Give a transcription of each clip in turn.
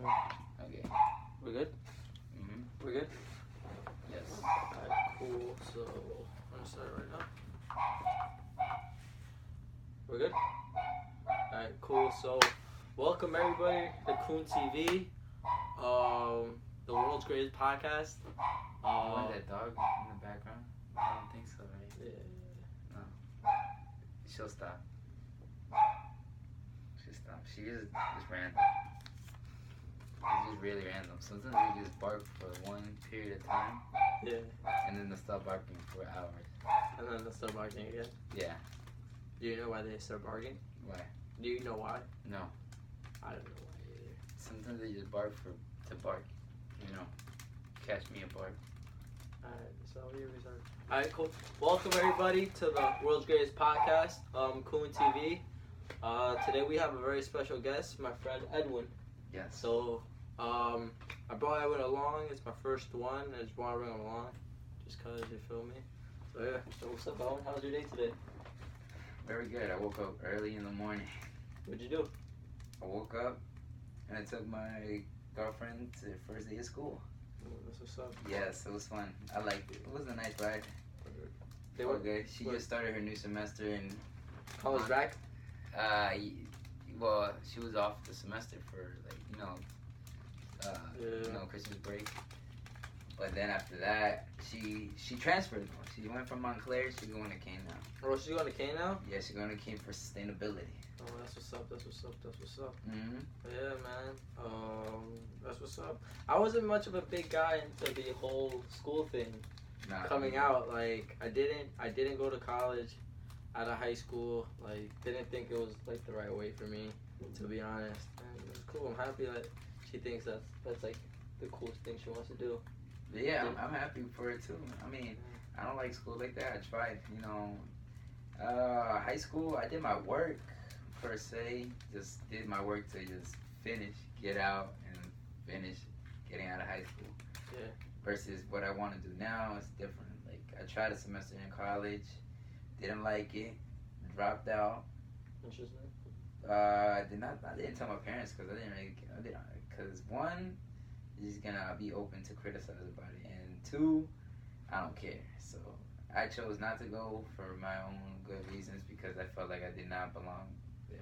Okay. We're good? Mm-hmm. We're good? Yes. Alright, cool. So, I'm gonna start right now. We're good? Alright, cool. So, welcome everybody to Coon TV, the world's greatest podcast. Want that dog in the background? I don't think so, right? Yeah. No. She'll stop. She'll stop. She is just random. It's just really random. Sometimes they just bark for one period of time, Yeah. and then they'll stop barking for hours. And then they'll start barking again. Yeah. Do you know why they start barking? Why? Do you know why? No. I don't know why either. Sometimes they just bark to bark. You know, catch me a bark. Alright, so here we start. Alright, cool. Welcome everybody to the world's greatest podcast, Coon TV. Today we have a very special guest, my friend Edwin. Yes. So, I brought Edwin along. It's my first one. I just want to bring him along, just cause you feel me. So yeah. So what's up, Edwin? How was your day today? Very good. I woke up early in the morning. What'd you do? I woke up and I took my girlfriend to the first day of school. That's what's up. Yes, it was fun. I liked it. It was a nice ride. They All were good. She just started her new semester in college back. Well, she was off the semester for Christmas break. But then after that, she transferred. She went from Montclair. She's going to Kane now. Oh, she's going to K now? Yeah, she's going to Kane for sustainability. Oh, that's what's up. That's what's up. That's what's up. Mm-hmm. Yeah, man. That's what's up. I wasn't much of a big guy into the whole school thing. Nah, Coming out, like I didn't go to college out of high school. Like didn't think it was like the right way for me, to be honest. And it's cool. I'm happy that she thinks that's like the coolest thing she wants to do. But yeah, I'm happy for it too. I mean, I don't like school like that. I tried, high school. I did my work per se. Just did my work to just finish, get out, and finish getting out of high school. Yeah. Versus what I want to do now is different. Like I tried a semester in college, didn't like it, dropped out. Interesting. I didn't tell my parents because because one, he's gonna be open to criticize about it, and two, I don't care. So I chose not to go for my own good reasons because I felt like I did not belong there.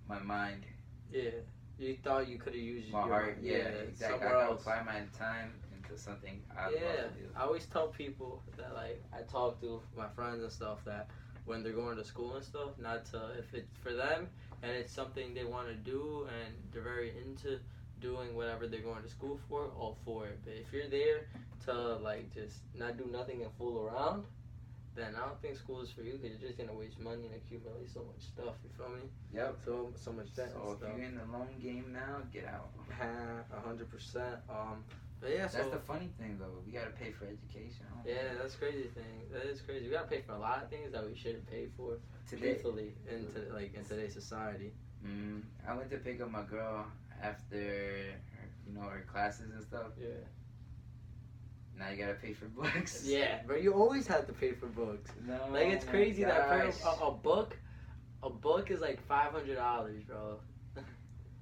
My mind. Yeah. You thought you could have used My your heart, yeah, exactly. somewhere I gotta else. apply my time into something I love to do. I always tell people that like I talk to my friends and stuff that when they're going to school and stuff, not to if it's for them and it's something they want to do and they're very into doing whatever they're going to school for, all for it. But if you're there to like just not do nothing and fool around, then I don't think school is for you because you're just gonna waste money and accumulate so much stuff. You feel me? Yep. So much debt. So and stuff. if you're in the long game now, get out. 100%. But yeah, That's the funny thing though. We gotta pay for education. Yeah, that's crazy thing. That is crazy. We gotta pay for a lot of things that we shouldn't pay for. Today, truthfully, in today's society. I went to pick up my girl after her classes and stuff. Yeah. Now you gotta pay for books. Yeah, but you always have to pay for books. No. Like it's crazy that gosh. a book is like $500, bro.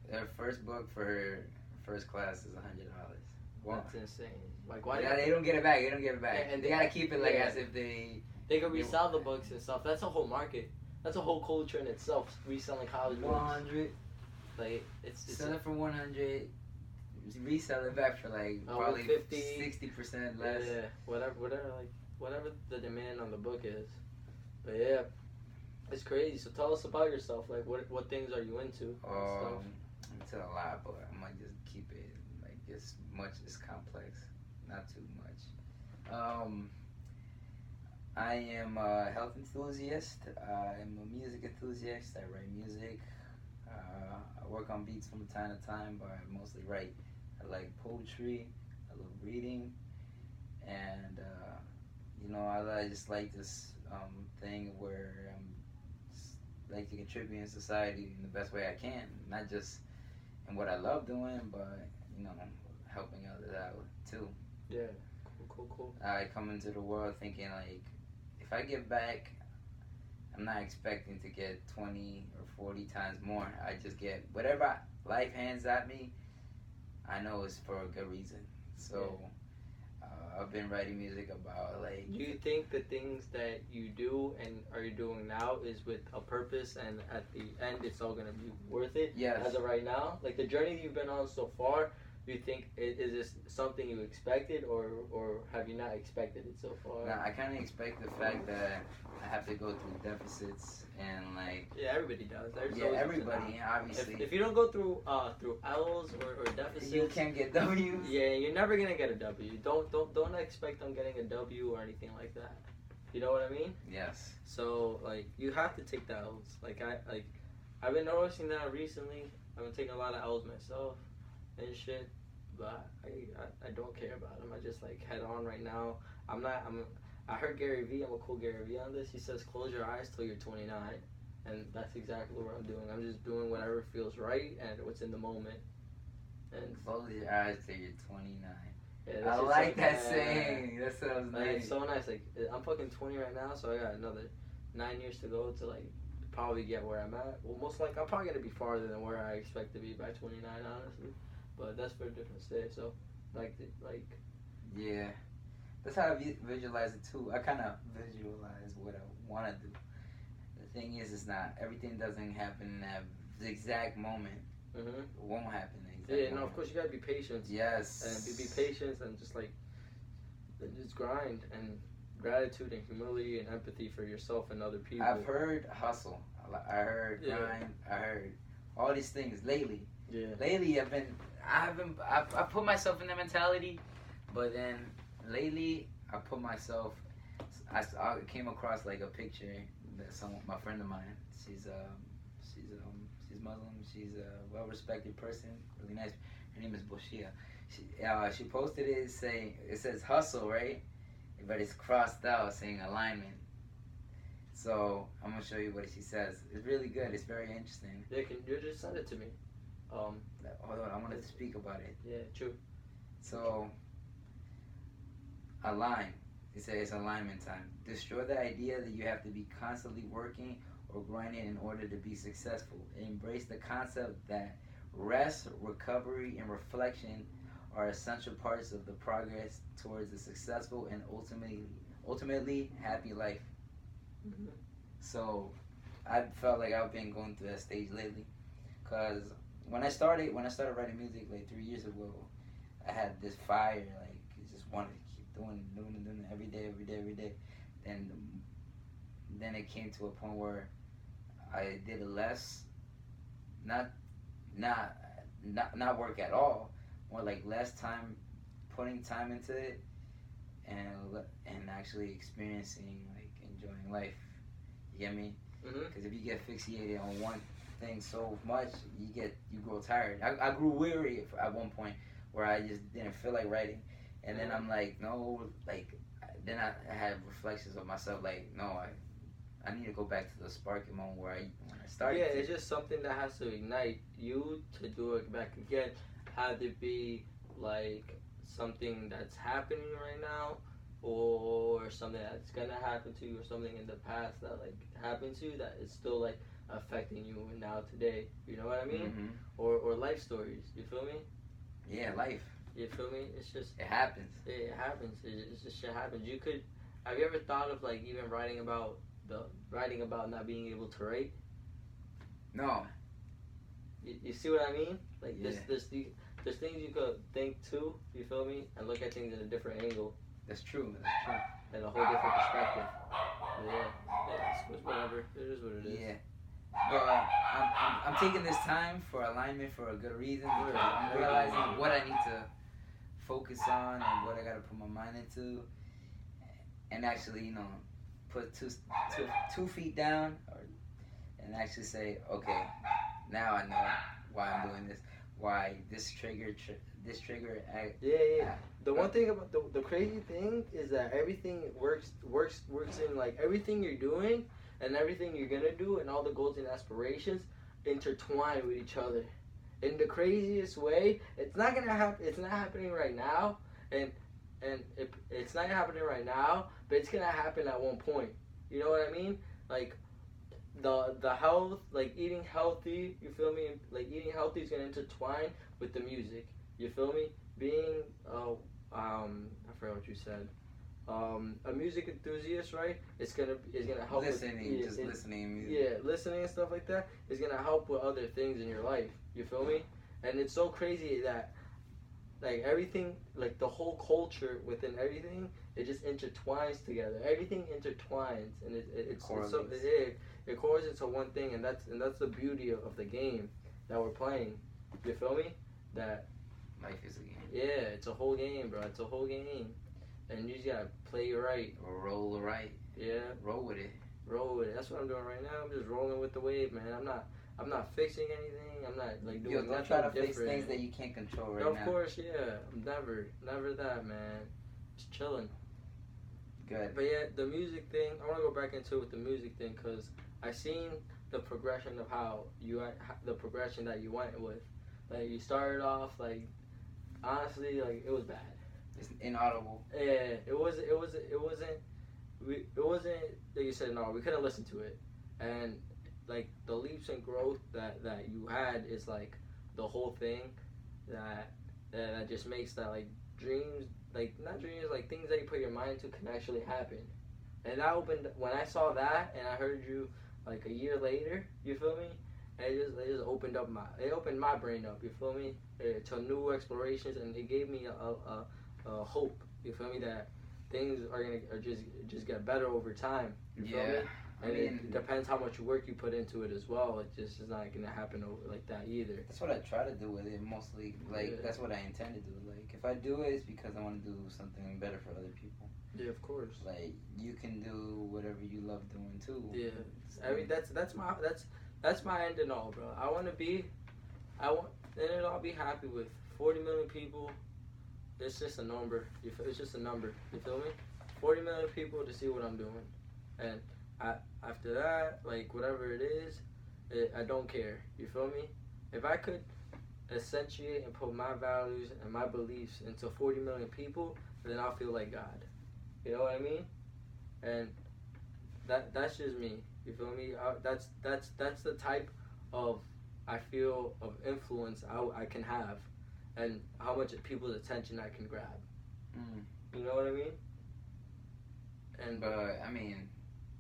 Their first book for her first class is $100. Wow. That's insane. Like why? They don't get it back. They don't get it back. Yeah, and they gotta keep it like as if they could resell the books and stuff. That's a whole market. That's a whole culture in itself. Reselling college books. 100. Like it's Sell it for 100. Resell it back for like probably 50, 60% less. Yeah, whatever the demand on the book is. But yeah, it's crazy. So tell us about yourself. Like what things are you into? Into a lot, but I might just keep it like as much as complex, not too much. I am a health enthusiast. I'm a music enthusiast. I write music. I work on beats from time to time, but I mostly write. I like poetry. I love reading, and I just like this thing where I'm like to contribute in society in the best way I can, not just in what I love doing, but helping others out too. Yeah, cool. I come into the world thinking like, if I give back I'm not expecting to get 20 or 40 times more. I just get whatever life hands at me. I know it's for a good reason. So I've been writing music about like. Do you think the things that you do and are you doing now is with a purpose, and at the end it's all gonna be worth it? Yes. As of right now, like the journey you've been on so far, do you think is this something you expected, or have you not expected it so far? Now I kind of expect the fact that I have to go through deficits and like. Yeah, everybody does. Everybody obviously. If you don't go through L's or deficits, you can't get W's. Yeah, you're never gonna get a W. Don't expect on getting a W or anything like that. You know what I mean? Yes. So like you have to take the L's. I've been noticing that recently. I've been taking a lot of L's myself and shit, but I don't care about them. I just like head on right now. I heard Gary Vee. I'm a cool Gary Vee on this. He says close your eyes till you're 29, and that's exactly what I'm doing. I'm just doing whatever feels right and what's in the moment. And close your eyes till you're 29. Yeah, I like that saying. That sounds like, nice. it's so nice. Like I'm fucking 20 right now, so I got another 9 years to go to like probably get where I'm at. Well, most likely I'm probably gonna be farther than where I expect to be by 29, honestly. But that's for a different stage. So yeah, that's how I visualize it too. I kind of visualize what I want to do. The thing is, it's not everything doesn't happen at the exact moment. Mm-hmm. It won't happen. Yeah, no, of course you gotta be patient. Yes. And be patient and just grind and gratitude and humility and empathy for yourself and other people. I've heard hustle. I heard grind. I heard all these things lately. Yeah. Lately, I put myself in that mentality, but then lately I put myself. I came across like a picture that my friend of mine. She's Muslim. She's a well-respected person, really nice. Her name is Boshia. She posted it saying it says hustle, right? But it's crossed out saying alignment. So I'm gonna show you what she says. It's really good. It's very interesting. Yeah, can you just send it to me? Hold on, I wanted to speak about it. Yeah, true. So align. It says it's alignment time. Destroy the idea that you have to be constantly working or grinding in order to be successful. Embrace the concept that rest, recovery, and reflection are essential parts of the progress towards a successful and ultimately happy life. Mm-hmm. So I felt like I've been going through that stage lately, cause when I started writing music like 3 years ago, I had this fire, like just wanted to keep doing it every day. And then it came to a point where I did less, not work at all, more like less time, putting time into it, and actually experiencing, like enjoying life. You get me? Because if you get fixated on one thing so much, you grow tired. I grew weary at one point where I just didn't feel like writing, and then I'm like, no, like then I had reflections of myself, like no, I need to go back to the sparking moment when I started. Yeah, it's just something that has to ignite you to do it back again. Had it be like something that's happening right now, or something that's gonna happen to you, or something in the past that like happened to you that is still like affecting you now today. You know what I mean? Mm-hmm. Or life stories. You feel me? Yeah, life. You feel me? It's just it happens. It happens. It's just shit happens. Have you ever thought of like even writing about not being able to write? No. You see what I mean? Like yeah. there's things you could think too. You feel me? And look at things in a different angle. That's true. And a whole different perspective. Yeah. It's whatever. It is what it is. Yeah. But I'm taking this time for alignment for a good reason, because I'm realizing what I need to focus on and what I gotta put my mind into, and actually, put two feet down, and actually say, okay, now I know why I'm doing this, why this trigger. Yeah. The one thing about the crazy thing is that everything works in like everything you're doing and everything you're gonna do and all the goals and aspirations intertwine with each other in the craziest way. It's not gonna happen. It's not happening right now, and it's not happening right now, but it's gonna happen at one point. You know what I mean? Like the health, like eating healthy, you feel me? Like eating healthy is gonna intertwine with the music. You feel me? Being I forgot what you said. A music enthusiast, right? It's gonna help listening, with, just listening music. yeah, listening and stuff like that is gonna help with other things in your life. You feel me? And it's so crazy that like everything, like the whole culture within everything, it just intertwines together. Everything intertwines, and it's so it correlates into one thing, and that's the beauty of the game that we're playing. You feel me? That Life is a game. yeah, it's a whole game, bro. It's a whole game, and you just gotta play right. Or roll right. Yeah, Roll with it. roll with it. That's what I'm doing right now. I'm just rolling with the wave, man. I'm not fixing anything. I'm not like doing Yo, don't nothing try to different. fix things that you can't control right Of now. course, yeah. Never that, man. Just chilling. Good. But yeah, the music thing. I want to go back into it with the music thing because I seen the progression of how the progression that you went with. Like you started off like honestly like it was bad. It's inaudible. Yeah, it wasn't like you said, no, we couldn't listen to it. And like the leaps and growth that you had is like the whole thing that just makes that like dreams, like not dreams, like things that you put your mind to can actually happen. And that opened when I saw that and I heard you like a year later, you feel me? And it just opened my brain up, you feel me? To new explorations, and it gave me a hope, you feel me, that things are just get better over time, you feel me? And it depends how much work you put into it as well. It just is not gonna happen like that either. That's what I try to do with it mostly. Like that's what I intend to do. Like if I do it, it's because I want to do something better for other people. Yeah, of course. Like you can do whatever you love doing too. Yeah, I mean that's my end and all, bro. And I'll be happy with 40 million people. It's just a number. It's just a number. You feel me? 40 million people to see what I'm doing, and after that, like whatever it is, I don't care. You feel me? If I could accentuate and put my values and my beliefs into 40 million people, then I'll feel like God. You know what I mean? And that's just me. You feel me? That's the type of I feel of influence I can have, and how much people's attention I can grab. You know what I mean? And but I mean,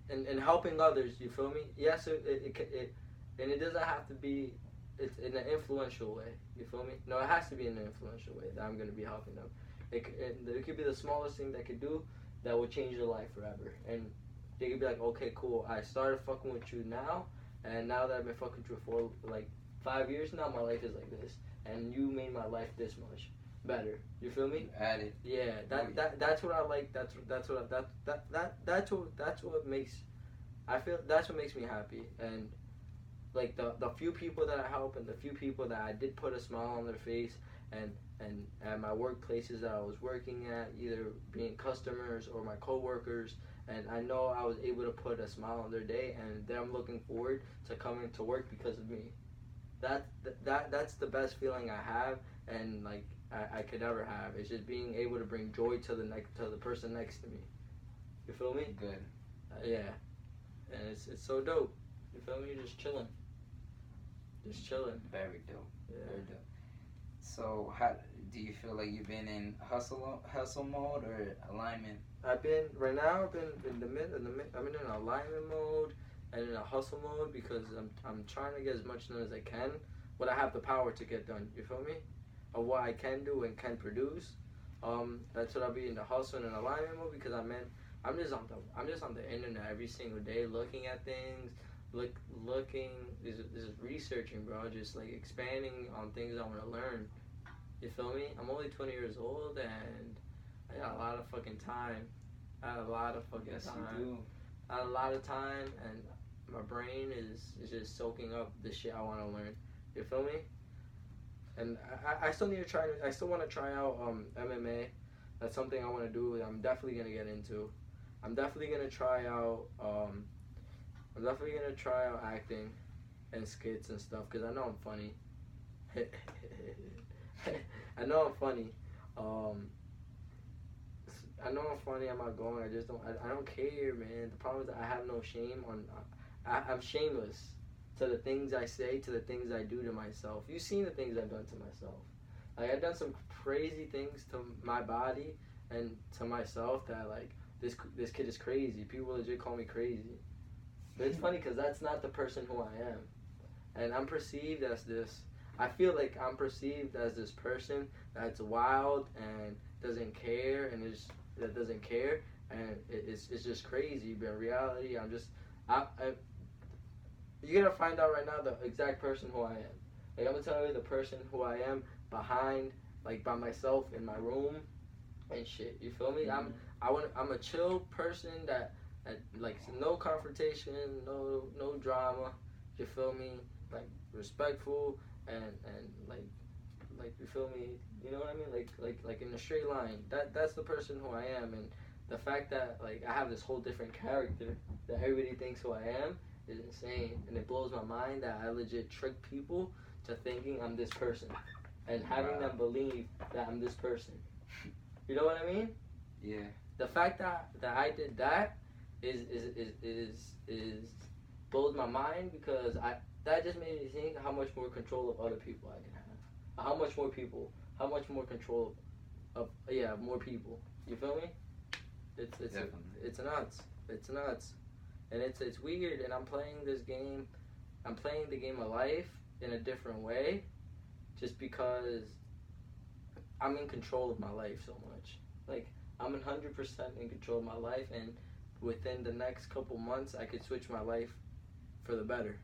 and helping others. You feel me? Yes, it and it doesn't have to be. It's in an influential way. You feel me? No, it has to be in an influential way that I'm gonna be helping them. It could be the smallest thing that could do that will change your life forever. And they could be like, okay, cool. I started fucking with you now, and now that I've been fucking with you for like 5 years now, my life is like this, and you made my life this much better. You feel me? Added. Yeah, that's what I like. That's what makes I feel that's what makes me happy. And like the few people that I help and the few people that I did put a smile on their face, and at my workplaces that I was working at, either being customers or my coworkers, and I know I was able to put a smile on their day, and them looking forward to coming to work because of me. That's the best feeling I have, and like I could ever have. It's just being able to bring joy to the person next to me. You feel me? Good. Yeah, and it's so dope. You feel me? Just chilling. Very dope. Yeah. Very dope. So how do you feel like you've been in hustle mode or alignment? I've been in alignment mode and in a hustle mode because I'm trying to get as much done as I can. What I have the power to get done. You feel me? Of what I can do and can produce. That's what I'll be in the hustle and in alignment mode because I'm just on the internet every single day looking at things, looking, is researching, bro. Just like expanding on things I want to learn. You feel me? I'm only 20 years old and I got a lot of fucking time. I had a lot of fucking Yes, time. you do. I had a lot of time and my brain is just soaking up the shit I want to learn. You feel me? And I still need to try. I still want to try out MMA. That's something I want to do. I'm definitely gonna get into. I'm definitely gonna try out. I'm definitely gonna try out acting and skits and stuff because I know I'm funny. I know I'm funny. I know I'm funny. I'm not going. I just don't. I don't care, man. The problem is that I have no shame on I'm shameless to the things I say, to the things I do to myself. You've seen the things I've done to myself. Like, I've done some crazy things to my body and to myself that, like, this kid is crazy. People legit call me crazy. But it's funny because that's not the person who I am. And I'm perceived as this, I feel like I'm perceived as this person that's wild and doesn't care that doesn't care. And it's just crazy. But in reality, I'm just, you're going to find out right now the exact person who I am. Like, I'm going to tell you the person who I am behind, like, by myself in my room and shit. You feel me? Mm-hmm. I'm a chill person that like, no confrontation, no drama. You feel me? Like, respectful and like you feel me? You know what I mean? Like in a straight line. That's the person who I am. And the fact that, like, I have this whole different character that everybody thinks who I am is insane. And it blows my mind that I legit trick people to thinking I'm this person and having them believe that I'm this person. You know what I mean? Yeah. The fact that I did that is blows my mind because that just made me think how much more control of other people I can have. How much more control of more people. You feel me? It's nuts. It's nuts. And it's weird, and I'm playing this game. I'm playing the game of life in a different way just because I'm in control of my life so much. Like, I'm 100% in control of my life, and within the next couple months, I could switch my life for the better.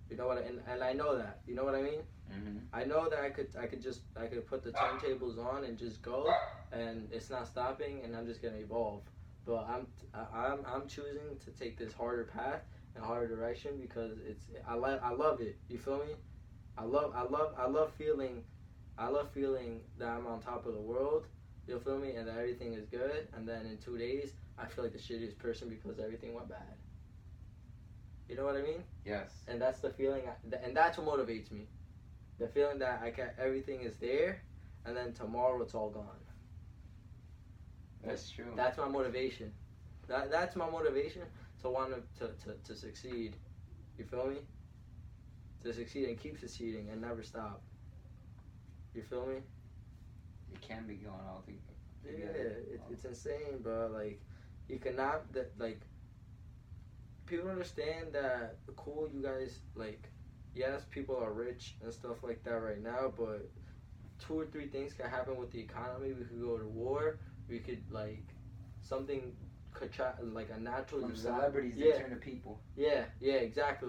You know what? And I know that. You know what I mean? Mm-hmm. I know that I could put the turntables on and just go, and it's not stopping, and I'm just gonna evolve. But I'm choosing to take this harder path and harder direction because I love it. You feel me? I love feeling that I'm on top of the world. You feel me? And that everything is good. And then in 2 days, I feel like the shittiest person because everything went bad. You know what I mean? Yes. And that's the feeling, and that's what motivates me. The feeling that everything is there, and then tomorrow it's all gone. That's true. That's my motivation. That's my motivation to want to succeed. You feel me? To succeed and keep succeeding and never stop. You feel me? It can be going all together. Yeah, it's insane, bro. Like, you cannot, like, people understand that cool, you guys, like, yes, people are rich and stuff like that right now, but 2 or 3 things can happen with the economy. We could go to war. We could, like, something could like a natural From disaster. celebrities that turn to people. Yeah, exactly.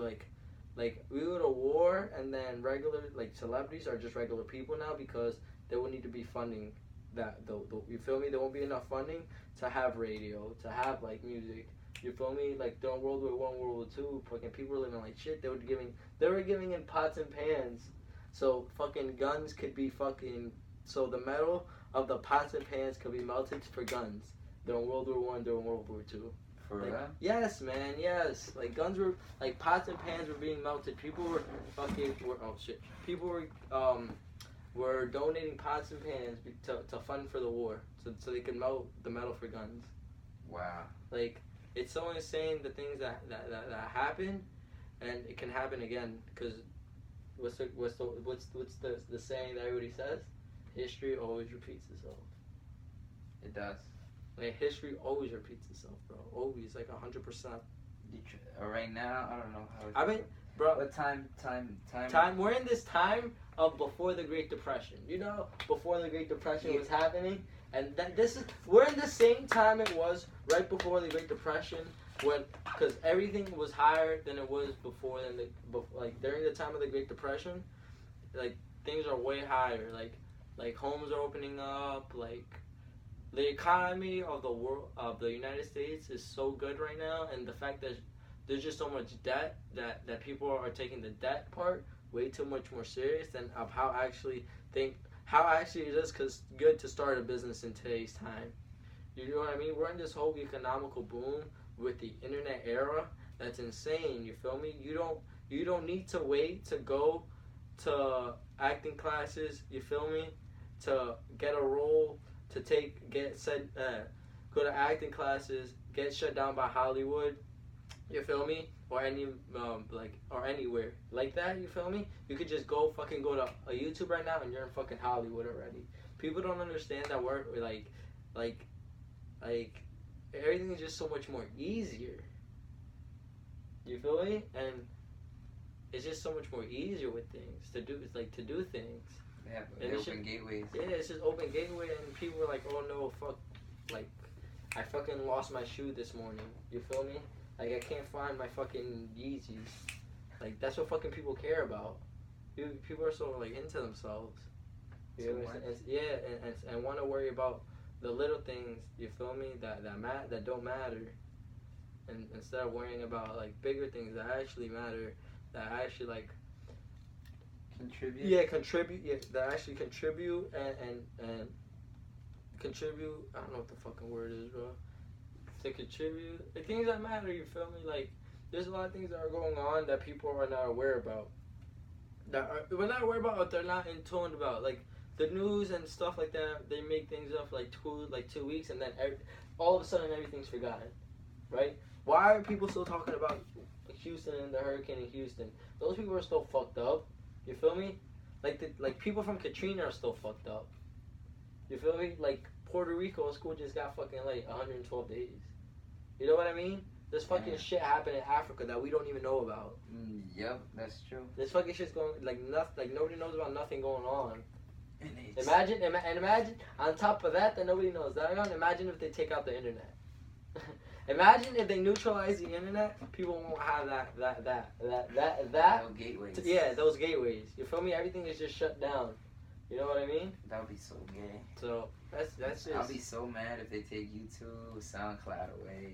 Like we go to war, and then regular, like, celebrities are just regular people now because there will need to be funding. You feel me? There won't be enough funding to have radio, to have, like, music. You feel me? Like, during World War I, World War II, fucking people were living like shit. They were giving in pots and pans, so fucking guns could be fucking. So the metal of the pots and pans could be melted for guns during World War I, during World War II. For Like, real? yes, man, yes. Like, guns were, like, pots and pans were being melted. People were People were donating pots and pans to fund for the war, so they could melt the metal for guns. Wow. Like, it's so insane the things that happen, and it can happen again. Because what's the saying that everybody says? History always repeats itself. It does. Like, history always repeats itself, bro. Always, like 100%. Right now, I don't know how. I mean, bro. What time? We're in this time of before the Great Depression. You know, before the Great Depression was happening, and we're in the same time it was right before the Great Depression, because everything was higher than it was before. Like, during the time of the Great Depression, like, things are way higher. Like homes are opening up. Like, the economy of the world, of the United States, is so good right now, and the fact that there's just so much debt that people are taking the debt part way too much more serious than of how actually it is good to start a business in today's time. You know what I mean? We're in this whole economical boom with the internet era that's insane. You feel me? You don't need to wait to go to acting classes. You feel me? To get a role, to go to acting classes, get shut down by Hollywood. You feel me? or any or anywhere like that. You feel me? You could just go to a YouTube right now and you're in fucking Hollywood already. People don't understand that we're like everything is just so much more easier. You feel me? And it's just so much more easier with things to do. It's like to do things. They have And it's open gateways. Yeah, it's just open gateway, and people are like, "Oh no, fuck!" Like, I fucking lost my shoe this morning. You feel me? Like, I can't find my fucking Yeezys. Like, that's what fucking people care about. People are so like into themselves. You understand? And want to worry about the little things. You feel me? That don't matter. And instead of worrying about like bigger things that actually matter, that actually like contribute. Yeah, contribute. Yeah, that actually contribute and contribute. I don't know what the fucking word is, bro. To contribute the things that matter. You feel me? Like there's a lot of things that are going on that people are not aware about. We're not aware about. Or they're not in tune about. Like the news and stuff like that. They make things up like 2 weeks, and then all of a sudden everything's forgotten, right? Why are people still talking about Houston and the hurricane in Houston? Those people are still fucked up. You feel me? Like people from Katrina are still fucked up. You feel me? Like Puerto Rico school just got fucking like 112 days. You know what I mean? There's fucking shit happening in Africa that we don't even know about. Yep, that's true. There's fucking shit's going like nothing. Like nobody knows about nothing going on. And Imagine on top of that nobody knows that. Imagine if they take out the internet. Imagine if they neutralize the internet, people won't have that. No gateways. Yeah, those gateways. You feel me? Everything is just shut down. You know what I mean? That would be so gay. So that's just. I'll be so mad if they take YouTube, SoundCloud away.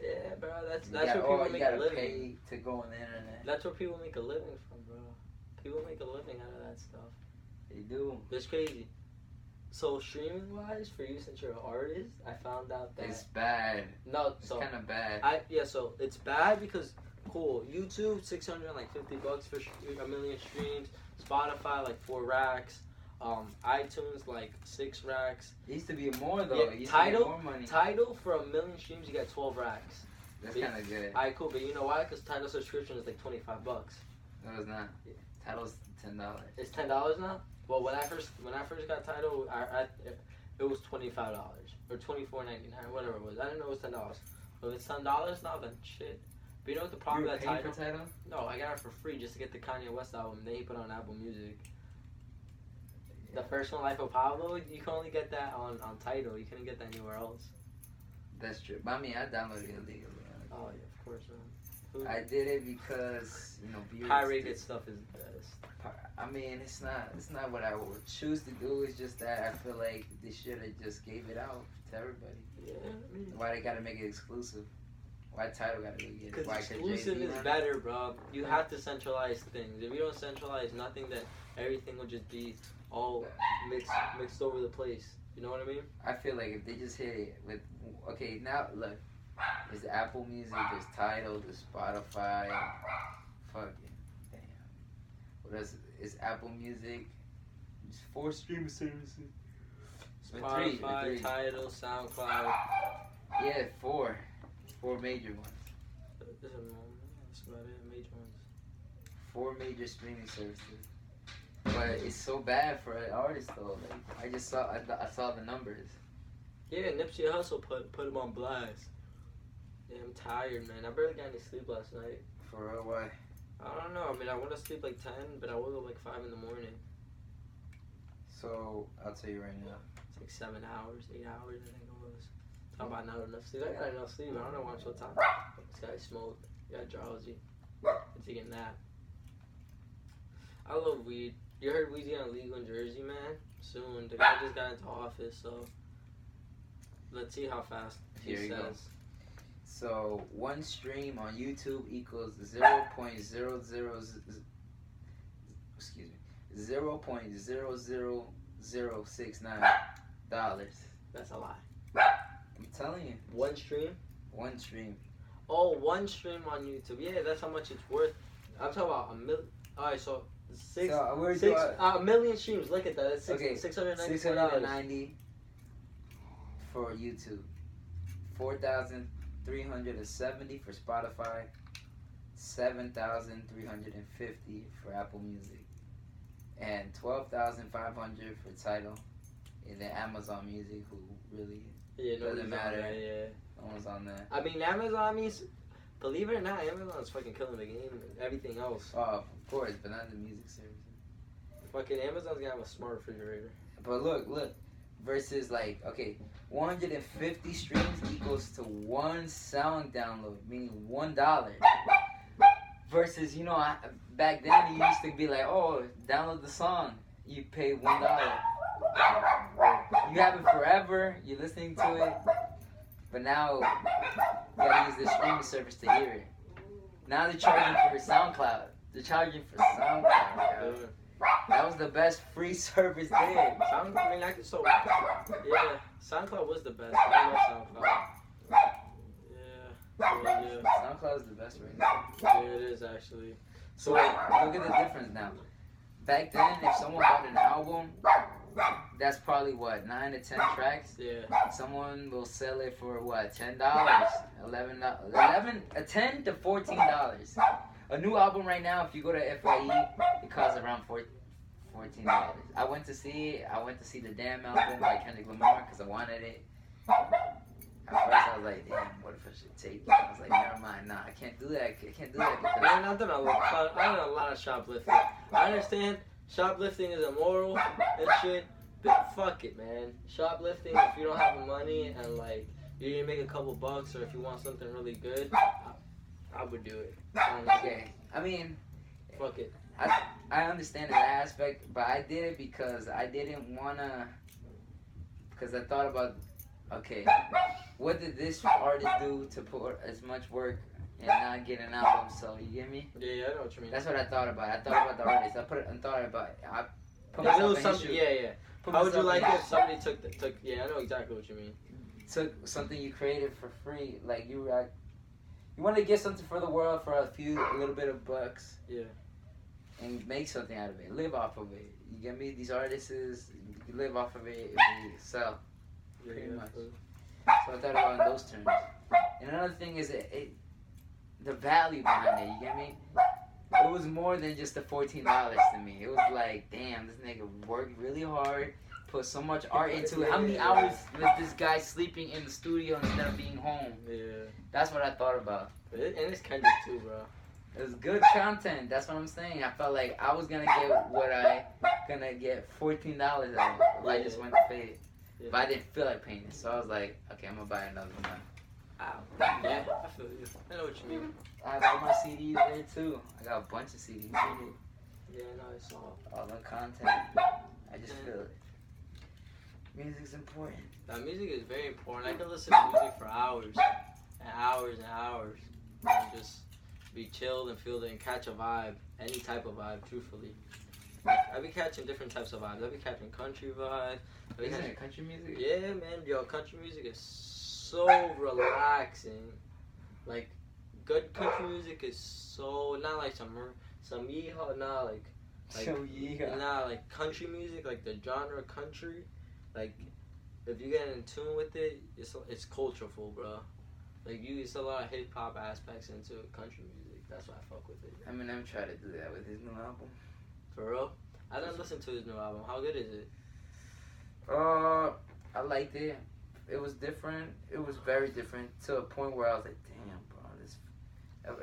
Yeah, bro. That's where people make a living. Pay to go on the internet. That's where people make a living from, bro. People make a living out of that stuff. They do. It's crazy. So streaming wise, for you since you're an artist, I found out that it's bad. No, it's so kind of bad. So it's bad because YouTube $650 for a million streams. Spotify like 4 racks. iTunes like 6 racks. It used to be more though. Yeah, it used Tidal, to be more money. Tidal for a million streams you get 12 racks. That's kind of good. Alright, cool, but you know why? Because Tidal subscription is like $25. No, it's not. Yeah. Tidal's $10. It's $10 now. Well, when I first got Tidal, it was $25 or $24.99, whatever it was. I didn't know it was $10. But if it's $10 now, then shit. But you know what the problem with that Tidal? For Tidal? No, I got it for free just to get the Kanye West album. Then he put it on Apple Music. The first one, Life of Pablo, you can only get that on Tidal. You couldn't get that anywhere else. That's true. But I mean, I downloaded it illegally. Oh yeah, of course, man. I did it because viewers. Pirated stuff is the best. I mean, it's not what I would choose to do. It's just that I feel like they should have just gave it out to everybody. Yeah. Why they gotta make it exclusive? Why Tidal gotta go get it? Because Why exclusive is better, bro. You have to centralize things. If you don't centralize nothing, then everything will just be all mixed over the place. You know what I mean? I feel like if they just hit it with now look, there's Apple Music, there's Tidal, there's Spotify, fucking damn. What else? It's Apple Music. It's 4 streaming services. Spotify, Tidal, SoundCloud. Yeah, 4 major ones. That's about it, major ones. 4 major streaming services. But it's so bad for an artist though. Like I saw the numbers. Yeah, Nipsey Hussle put him on blast. Yeah, I'm tired, man. I barely got any sleep last night. For real, why? I don't know. I mean, I went to sleep like 10, but I woke up like 5 in the morning. So I'll tell you right now. It's like 7 hours, 8 hours, I think it was. Talk about not enough sleep. I got enough sleep. I don't know why I'm so tired. This guy smoked. Got drowsy. I'm taking a nap. I love weed. You heard weed's getting legal in Jersey, man? Soon. The guy just got into office, so let's see how fast he says. Go. So 1 stream on YouTube equals 0.00069 dollars. That's a lie. I'm telling you. 1 stream? 1 stream. Oh, 1 stream on YouTube. Yeah, that's how much it's worth. I'm talking about a million. Alright, so a million streams. Look at that. That's $690 for YouTube. 4,370 for Spotify. $7,350 for Apple Music, and $12,500 for Tidal, and then Amazon Music, who really doesn't matter. No one's on that. I mean, Amazon means, believe it or not, Amazon's fucking killing the game and everything else. Oh, of course, but not the music service. Fucking Amazon's gonna have a smart refrigerator. But look, versus like, okay, 150 streams equals to one sound download, meaning $1. Versus, back then you used to be like, oh, download the song, you pay $1. You have it forever, you're listening to it, but now you gotta use the streaming service to hear it. Now they're charging for SoundCloud. Yo. That was the best free service there. SoundCloud was the best. I love SoundCloud. Yeah. SoundCloud is the best right now. Yeah, it is actually. So look at the difference now. Back then, if someone bought an album, that's probably what, 9 to 10 tracks. Yeah. Someone will sell it for what, $10, $11, $10 to $14. A new album right now, if you go to FYE, it costs around $14. I went to see the Damn album by Kendrick Lamar because I wanted it. At first I was like, damn, what if I should take it? I was like, never mind, nah, I can't do that. I can't do that because Man, I've done a lot of shoplifting. I understand shoplifting is immoral and shit, but fuck it, man. Shoplifting, if you don't have the money and like you need to make a couple bucks, or if you want something really good, I would do it. Okay, I mean, fuck it. I understand that aspect, but I did it because I didn't wanna. Because I thought about, okay, what did this artist do to put as much work and not get an album? So you get me? Yeah, I know what you mean. That's what I thought about. I thought about the artist. I put If myself it was in something, history. yeah. How would you like it if somebody took? Yeah, I know exactly what you mean. Took something you created for free, like you want to get something for the world for a little bit of bucks. Yeah. And make something out of it. Live off of it. You get me? These artists, you live off of it if you sell. Pretty much. So I thought about it in those terms. And another thing is the value behind it. You get me? It was more than just the $14 to me. It was like, damn, this nigga worked really hard, put so much art into it. How many hours was this guy sleeping in the studio instead of being home? Yeah. That's what I thought about. And it's Kendrick too, bro. It was good content. That's what I'm saying. I felt like I was gonna get what gonna get $14 out of it. If I just went to pay it. Yeah. But I didn't feel like paying it, so I was like, okay, I'm gonna buy another one. Yeah, I feel you. I know what you mean. I have all my CDs there too. I got a bunch of CDs. Yeah, I know, I saw. All the content. I just feel it. Music's important. Now, music is very important. I can listen to music for hours and hours and hours and just be chilled and feel it and catch a vibe, any type of vibe, truthfully. Like, I be catching different types of vibes. I be catching country vibes. Isn't it country music? Yeah, man. Yo, country music is so relaxing. Like, good country music is so, not like some yeehaw, nah, like country music, like the genre country, like, if you get in tune with it, it's cultureful, bro. Like, it's a lot of hip-hop aspects into country music. That's why I fuck with it. Eminem tried to do that with his new album. For real? I didn't listen to his new album. How good is it? I liked it. It was different. It was very different to a point where I was like, damn, bro,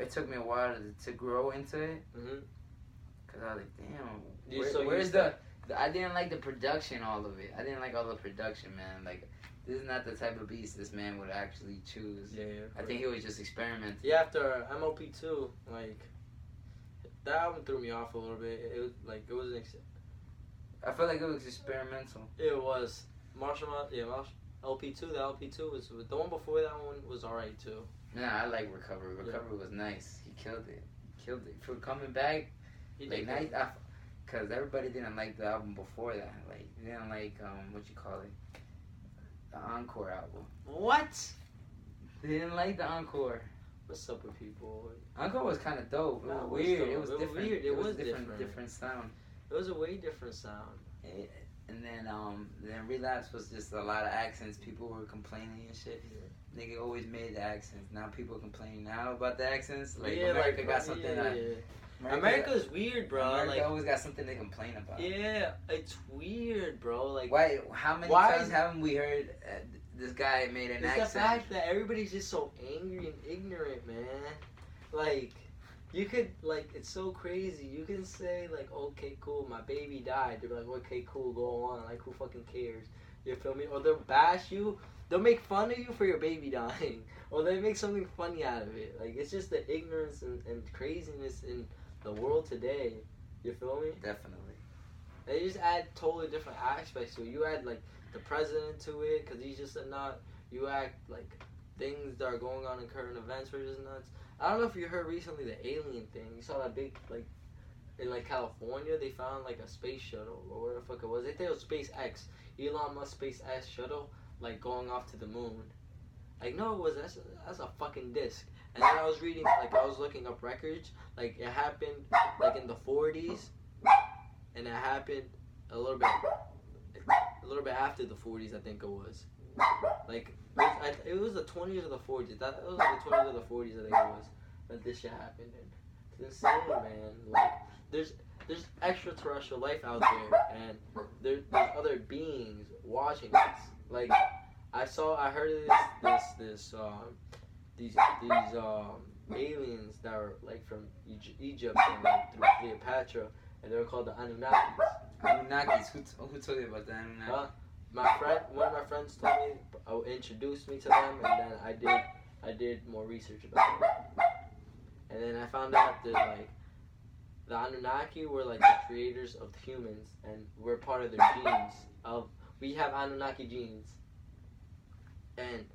it took me a while to grow into it. Cause I was like, damn, where's the I didn't like the production, all of it. I didn't like all the production, man. Like, this is not the type of beats this man would actually choose. Yeah. I think he was just experimenting. Yeah, after MOP2, like, that album threw me off a little bit. It was like, it wasn't. I felt like it was experimental. It was. LP2. The LP2 was the one before that one was alright too. Nah, I like Recovery. Recovery was nice. He killed it. For coming back, He like did. nice. Cause everybody didn't like the album before that. Like, they didn't like what you call it, the Encore album. What? They didn't like the Encore. What's up with people? Encore was kind of dope. It was Nah, weird. dope. It was different. Weird. It was different. Different sound. It was a way different sound. And then and then relapse was just a lot of accents. People were complaining and shit. Nigga always made the accents. Now people complaining now about the accents. Like America got something. America's weird, bro. America always got something to complain about. Yeah, it's weird, bro. Like, why? How many times haven't we heard this guy made an accent? It's the fact that everybody's just so angry and ignorant, man. Like, you could, like, it's so crazy. You can say, like, okay, cool, my baby died. They're like, okay, cool, go on. Like, who fucking cares? You feel me? Or they'll bash you. They'll make fun of you for your baby dying. Or they make something funny out of it. Like, it's just the ignorance and craziness in the world today. You feel me? Definitely. They just add totally different aspects to it. You add, like, the president to it, because he's just a nut. You act, like, things that are going on in current events were just nuts. I don't know if you heard recently the alien thing. You saw that big, like, in, like, California, they found, like, a space shuttle, or where the fuck it was. They think it was SpaceX. Elon Musk SpaceX shuttle, like, going off to the moon. Like, no, it was, that's a fucking disc. And then I was reading, like, I was looking up records. Like, it happened, like, in the 40s. And it happened a little bit after the 40s, I think it was. Like, it was the 20s or the 40s. It was like the 20s or the 40s, I think it was, that this shit happened. And it's insane, man. Like, there's extraterrestrial life out there, and there's other beings watching us. Like, I heard of these aliens that were, like, from Egypt and, like, through Cleopatra, and they were called the Anunnakis. Anunnakis? Who told you about the Anunnakis? One of my friends told me, introduced me to them, and then I did more research about it. And then I found out that, like, the Anunnaki were, like, the creators of humans, and we're part of their genes. We have Anunnaki genes, and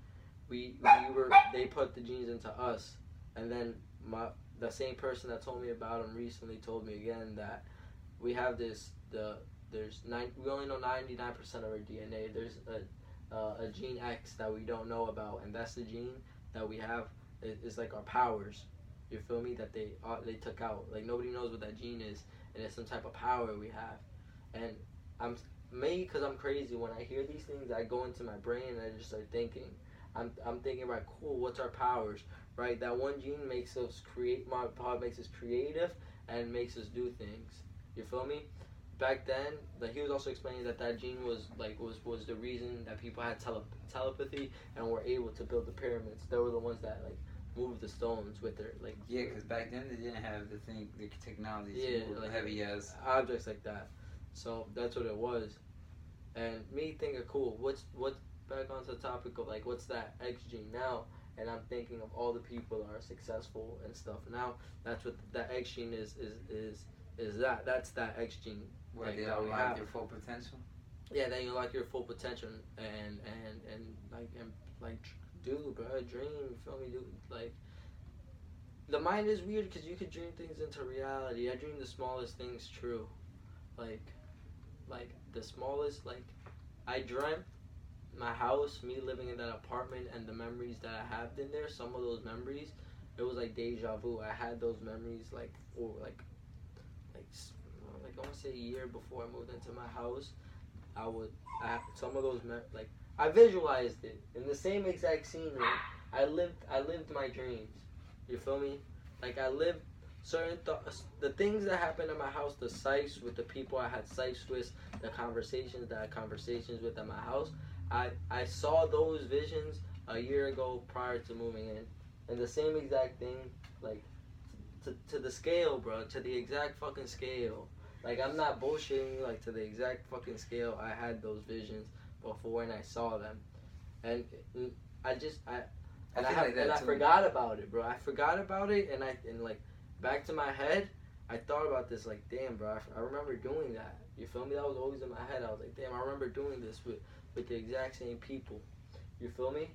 they put the genes into us. And then the same person that told me about them recently told me again that we have we only know 99% of our DNA. There's a gene X that we don't know about, and that's the gene that we have. Is like our powers. You feel me? That they took out. Like, nobody knows what that gene is, and it's some type of power we have. And because I'm crazy, when I hear these things, I go into my brain and I just start thinking. I'm thinking, right, cool, what's our powers? Right, that one gene makes us makes us creative and makes us do things. You feel me? Back then, he was also explaining that gene was the reason that people had telepathy and were able to build the pyramids. They were the ones that, like, moved the stones with their, like... Yeah, because back then they didn't have the technology to move, like, heavy as objects like that. So that's what it was. And me thinking, cool, what's back onto the topic of, like, what's that X gene now? And I'm thinking of all the people that are successful and stuff. Now, that's what that X gene is that's that X gene. Where they unlock your full potential? Yeah, then you unlock your full potential and dude, bro, dream, you feel me, dude? Like, the mind is weird because you could dream things into reality. I dream the smallest things true. Like the smallest, like, I dreamt my house, me living in that apartment, and the memories that I have in there, some of those memories, it was like deja vu. I had those memories, like I want to say a year before I moved into my house. Some of those, like, I visualized it in the same exact scenery. I lived my dreams. You feel me? Like, I lived certain the things that happened in my house, the sites with the people I had sites with, the conversations that I had conversations with at my house. I saw those visions a year ago prior to moving in. And the same exact thing, like, to the scale, bro. To the exact fucking scale. Like, I'm not bullshitting, like, to the exact fucking scale. I had those visions before and I saw them. And I forgot about it, bro. I forgot about it, and like, back to my head, I thought about this, like, damn, bro, I remember doing that. You feel me? That was always in my head. I was like, damn, I remember doing this with the exact same people. You feel me?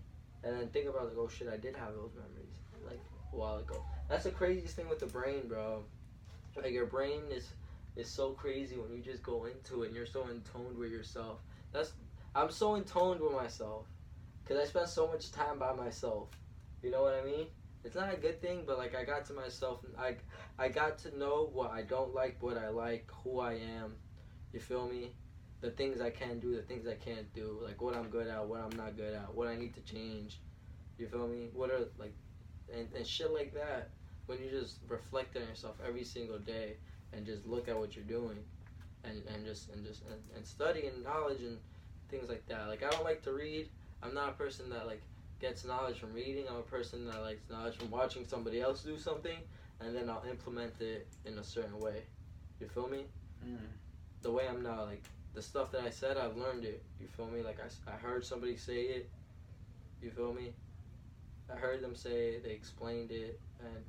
And then think about, like, oh shit, I did have those memories, like, a while ago. That's the craziest thing with the brain, bro. Like, your brain is so crazy when you just go into it and you're so intoned with yourself. I'm so intoned with myself because I spent so much time by myself. You know what I mean? It's not a good thing, but, like, I got to myself, and I got to know what I don't like, what I like, who I am. You feel me? the things I can do, the things I can't do, like what I'm good at, what I'm not good at, what I need to change. You feel me? What are like, and shit like that. When you just reflect on yourself every single day and just look at what you're doing, and study and knowledge and things like that. Like I don't like to read. I'm not a person that like gets knowledge from reading. I'm a person that likes knowledge from watching somebody else do something, and then I'll implement it in a certain way. You feel me? The way I'm now, like the stuff that I said, I've learned it. You feel me? Like I heard somebody say it. You feel me? I heard them say it, they explained it, and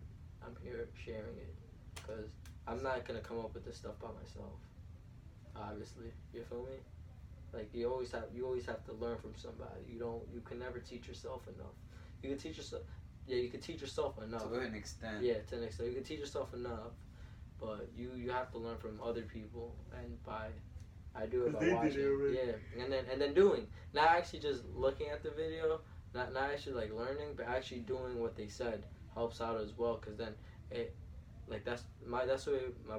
I'm here sharing it. Because I'm not going to come up with this stuff by myself. Obviously. You feel me? Like you always have to learn from somebody. You can never teach yourself enough. You can teach yourself you can teach yourself enough. To an extent. Yeah, to an extent. You can teach yourself enough, but you have to learn from other people, and I do it by watching. Yeah, and then doing. Not actually just looking at the video, not actually like learning, but actually doing what they said helps out as well. Cause then it, like that's the way my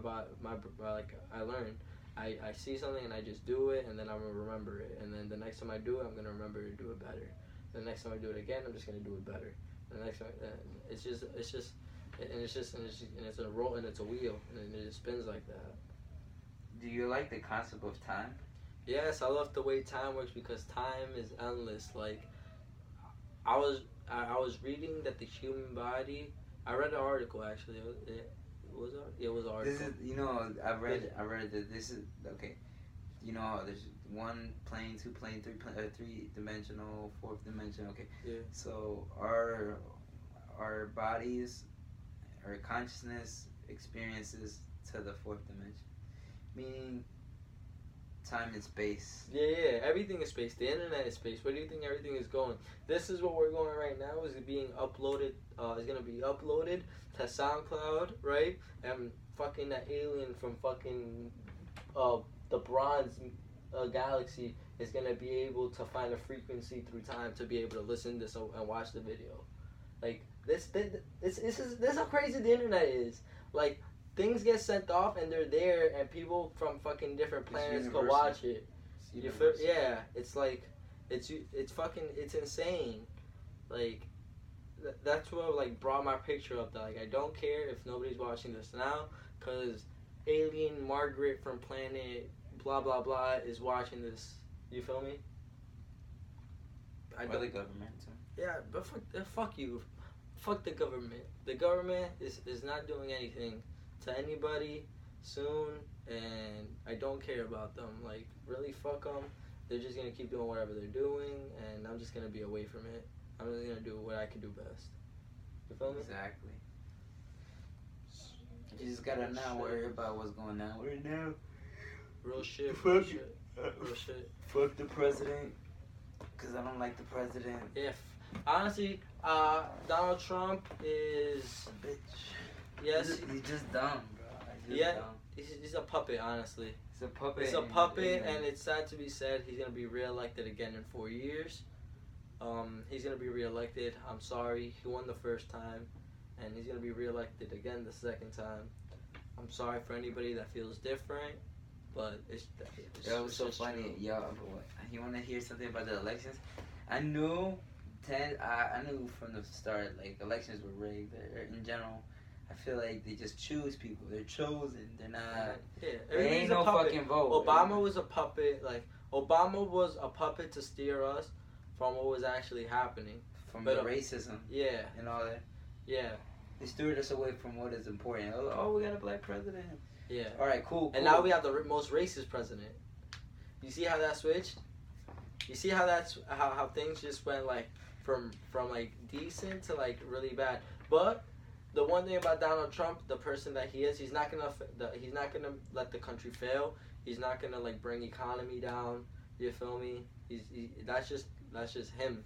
like I learn. I see something and I just do it, and then I'm gonna remember it, and then the next time I do it, I'm gonna remember to do it better. The next time I do it again, I'm just gonna do it better. The next time, it's a roll and it's a wheel, and it just spins like that. Do you like the concept of time? Yes, I love the way time works because time is endless. Like I was reading that the human body. I read an article actually. It was an article. This is I read that this is okay. There's one plane, two plane, three dimensional, fourth dimension. Okay. Yeah. So our bodies, our consciousness experiences to the fourth dimension, meaning time and space. Yeah. Everything is space. The internet is space. Where do you think everything is going? This is what we're going right now. Is being uploaded. Is gonna be uploaded to SoundCloud, right? And fucking that alien from fucking the Bronze Galaxy is gonna be able to find a frequency through time to be able to listen to this and watch the video. Like this is how crazy the internet is. Like things get sent off and they're there, and people from fucking different planets go watch it. Yeah, it's like it's insane. Like that's what like brought my picture up. That like I don't care if nobody's watching this now, cause alien Margaret from planet blah blah blah is watching this. You feel me? Or the government too. Yeah, but fuck you. Fuck the government. The government is not doing anything to anybody soon, and I don't care about them. Like, really, fuck them. They're just gonna keep doing whatever they're doing, and I'm just gonna be away from it. I'm just gonna do what I can do best. You feel me? Exactly. You just gotta not worry about what's going on right now. Real shit. Fuck Real shit. Real shit. Fuck the president, cause I don't like the president. If honestly, Donald Trump is A bitch. yes. He's just dumb, bro. Yeah. He's a puppet, honestly. It's a puppet. It's a puppet, and it's sad to be said. He's gonna be reelected again in 4 years. He's gonna be reelected. I'm sorry, he won the first time, and he's gonna be reelected again the second time. I'm sorry for anybody that feels different, but it's It was so funny. true. Yo, you want to hear something about the elections? I knew from the start, like, elections were rigged. In general, I feel like they just choose people. They're chosen. They're not. Yeah, There ain't everybody's a no puppet. fucking vote. Obama was a puppet. Like Obama was a puppet to steer us from what was actually happening. From but, the racism Yeah, and all that. yeah, They steered us away from what is important. Oh, we got a black president. yeah. All right, cool. And now we have the most racist president. You see how that switched? You see how that's how things just went like from like decent to like really bad. But the one thing about Donald Trump, the person that he is, he's not gonna let the country fail. He's not gonna like bring economy down. You feel me? That's just him.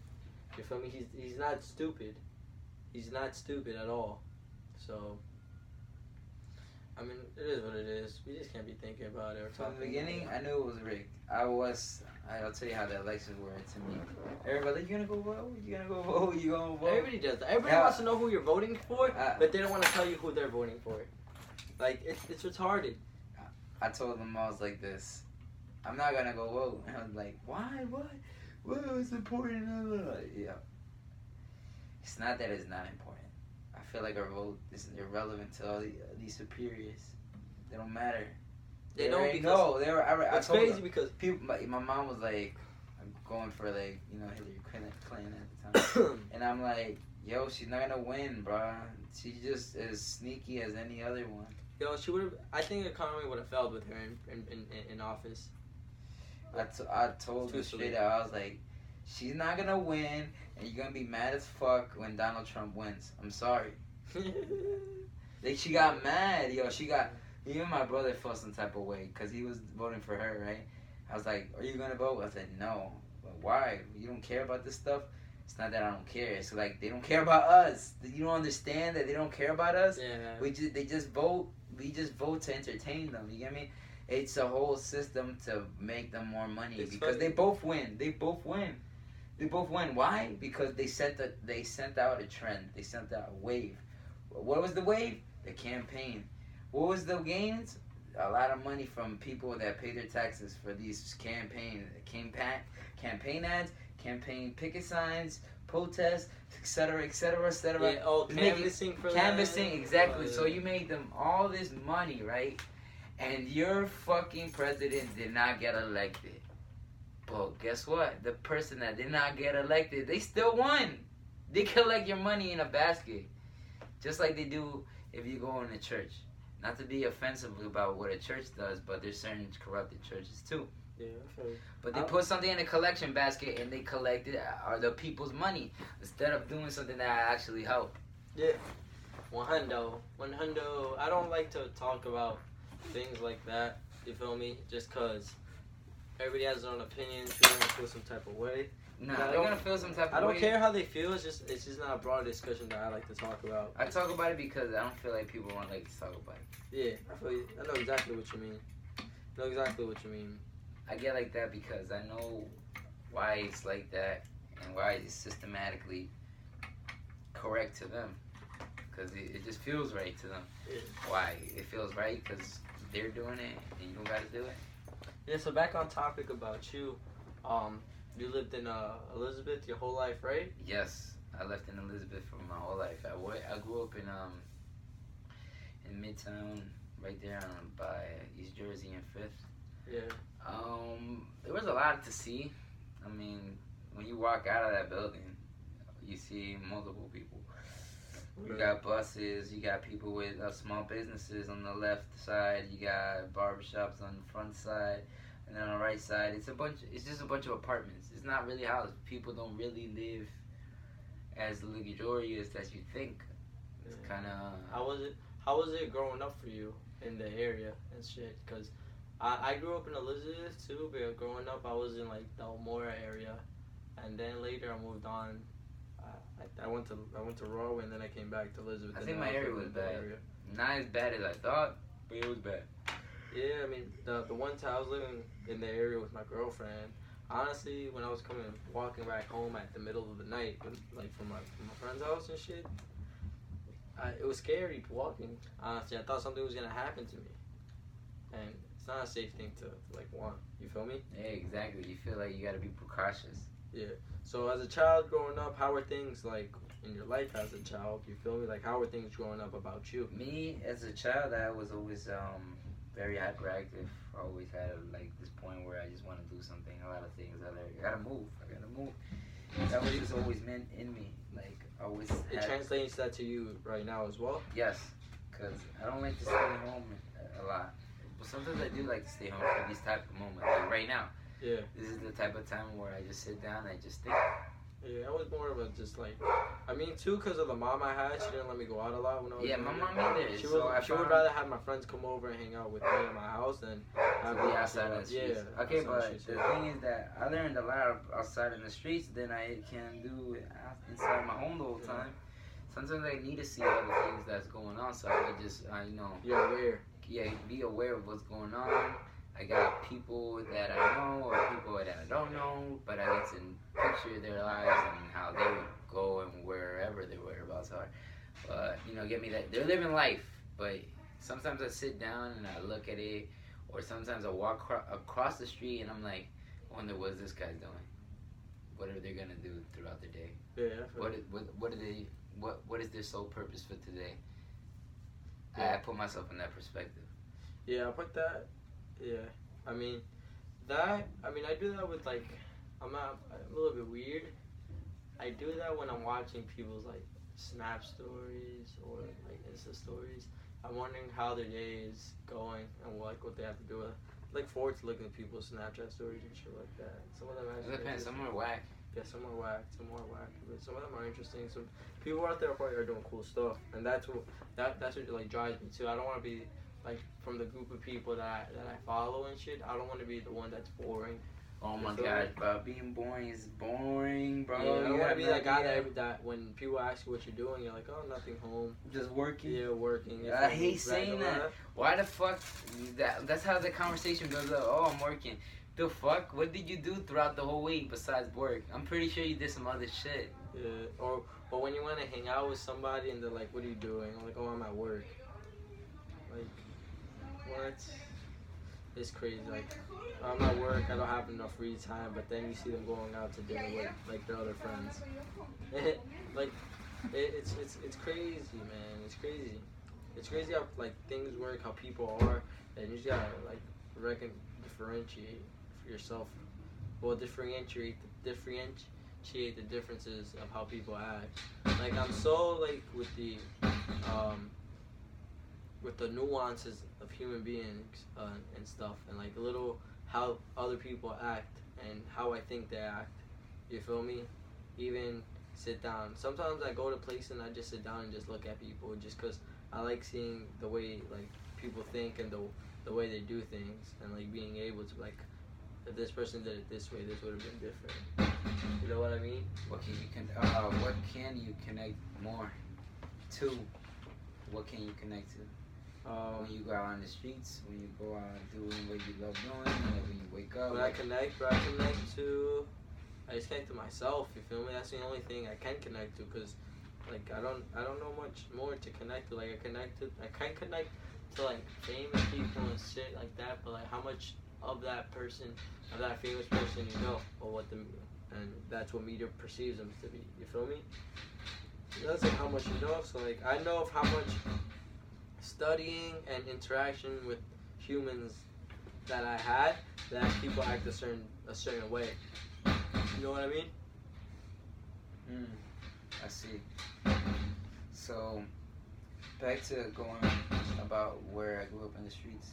You feel me? He's not stupid. He's not stupid at all. So, I mean, it is what it is. We just can't be thinking about it. From the beginning, I knew it was rigged. I'll tell you how the elections were to me. Everybody, you gonna go vote? You gonna go vote? You gonna vote? Everybody does that. Everybody wants to know who you're voting for, but they don't want to tell you who they're voting for. Like, it's retarded. I told them, I was like this. I'm not gonna go vote. And I was like, why? What? What was important? Yeah. It's not that it's not important. I feel like our vote is irrelevant to all these superiors. They don't matter. They don't already because know. They were. I it's told crazy them. because People. My mom was like, I'm going for like Hillary Clinton at the time, and I'm like, yo, she's not gonna win, bruh. She just as sneaky as any other one. yo, she would have. I think the economy would have failed with her in office. I told her straight out. I was like, she's not gonna win, and you're gonna be mad as fuck when Donald Trump wins. I'm sorry. Like she got mad, yo. She got. Even my brother felt some type of way because he was voting for her, right? I was like, are you gonna vote? I said no. But why? You don't care about this stuff? It's not that I don't care. It's like they don't care about us. You don't understand that they don't care about us? Yeah. They just vote. We just vote to entertain them. You get me? It's a whole system to make them more money It's because funny. they both win. They both win. They both win. Why? Because they sent out a trend. They sent out a wave. What was the wave? The campaign. What was the gains? A lot of money from people that pay their taxes for these campaign ads, campaign picket signs, protests, etc., etc., etc. Yeah, oh, canvassing for Canvassing, that. exactly. Oh, yeah. So you made them all this money, right? And your fucking president did not get elected. But guess what? The person that did not get elected, they still won. They collect your money in a basket. Just like they do if you go in a church. Not to be offensive about what a church does, but there's certain corrupted churches too. Yeah, I feel you. But they put something in a collection basket and they collected the people's money instead of doing something that actually helped. Yeah. 100. I don't like to talk about things like that. You feel me? Just cause everybody has their own opinions. People gonna feel some type of way. Nah, I they're don't- gonna feel some type of way. I don't care how they feel. It's just not a broad discussion that I like to talk about. I talk about it because I don't feel like people want to like to talk about it. Yeah, I feel you. I know exactly what you mean. I get like that because I know why it's like that and why it's systematically correct to them. Because it just feels right to them. Yeah. Why? It feels right because they're doing it and you don't got to do it. Yeah. So back on topic about you. You lived in Elizabeth your whole life, right? Yes, I lived in Elizabeth for my whole life. I grew up in Midtown, right there by East Jersey and Fifth. Yeah. There was a lot to see. I mean, when you walk out of that building, you see multiple people. You got buses, you got people with small businesses on the left side, you got barbershops on the front side, and then on the right side, it's just a bunch of apartments. It's not really houses. People don't really live as luxurious as you think. It's kind of... How was it growing up for you in the area and shit? Cause I grew up in Elizabeth too, but growing up I was in like the Elmora area, and then later I moved on. I went to Rahway and then I came back to Elizabeth. I and think then my area was bad. Not as bad as I thought, but it was bad. Yeah, I mean the one time I was living in the area with my girlfriend. Honestly, when I was walking back home at the middle of the night, like from my friend's house and shit, it was scary walking. Honestly, I thought something was gonna happen to me, and it's not a safe thing to like want. You feel me? Yeah, exactly. You feel like you gotta be precautious. Yeah. So as a child growing up, how were things like in your life as a child? You feel me? Like how were things growing up about you? Me, as a child, I was always very hyperactive. I always had like this point where I just want to do something. A lot of things. I gotta move. That was always meant in me. Like I always. It translates that to you right now as well. Yes, because I don't like to stay home a lot. But sometimes I do like to stay home for these type of moments. Like right now. Yeah. This is the type of time where I just sit down and I just think. Yeah, I was more of a just like, I mean, too, because of the mom I had, she didn't let me go out a lot when I was Yeah, younger. my mom either. She So would rather have my friends come over and hang out with me at my house than have be me outside on the streets. Yeah. Okay, outside on but streets, the yeah. thing is that I learned a lot outside in the streets than I can do inside my home the whole time. Sometimes I need to see other things that's going on, so I just, You're aware. Yeah, be aware of what's going on. I got people that I know or people that I don't know, but I get to picture their lives and how they would go and wherever their whereabouts are. But, get me that. They're living life, but sometimes I sit down and I look at it Or sometimes I walk across the street and I'm like, I wonder what this guy's doing. What are they gonna do throughout the day? Yeah. What are they? What is their sole purpose for today? Yeah. I put myself in that perspective. Yeah, I put that. Yeah, I mean that. I mean, I do that with like. I'm a little bit weird. I do that when I'm watching people's like Snap stories or like Insta stories. I'm wondering how their day is going and what they have to do. Look forward to looking at people's Snapchat stories and shit like that. Some of them It depends. Some are whack. Yeah, some are whack, but some of them are interesting. Some people out there probably are doing cool stuff, and that's what like drives me too. I don't want to be like from the group of people that I follow and shit. I don't want to be the one that's boring. Oh my gosh, bro. Being boring is boring, bro. Yeah, I don't want to be that guy that when people ask you what you're doing, you're like, oh, nothing, home. Just working. Yeah, working. I hate saying that. Why the fuck? That's how the conversation goes up. Oh, I'm working. The fuck? What did you do throughout the whole week besides work? I'm pretty sure you did some other shit. Yeah, or when you want to hang out with somebody and they're like, what are you doing? I'm like, oh, I'm at work. Like, what? It's crazy. Like, I'm at work, I don't have enough free time, but then you see them going out to dinner with like their other friends. Like, it's crazy, man. It's crazy. It's crazy how like things work, how people are, and you just gotta like differentiate for yourself. Well, differentiate the differences of how people act. Like I'm so like with the nuances of human beings and stuff, and like little how other people act and how I think they act. You feel me? Even sit down. Sometimes I go to places and I just sit down and just look at people just because I like seeing the way like people think and the way they do things, and like being able to like, if this person did it this way, this would have been different. You know what I mean? What can you connect more to? What can you connect to? When you go out on the streets, when you go out doing what you love doing, when you wake up. I connect to. I just connect to myself. You feel me? That's the only thing I can connect to, cause like I don't know much more to connect to. Like I can connect to like famous people and shit like that. But like how much of that person, of that famous person, you know, or and that's what media perceives them to be. You feel me? That's like how much you know. So like I know of how much studying and interaction with humans that I had, that people act a certain way. You know what I mean? I see. So back to going about where I grew up in the streets.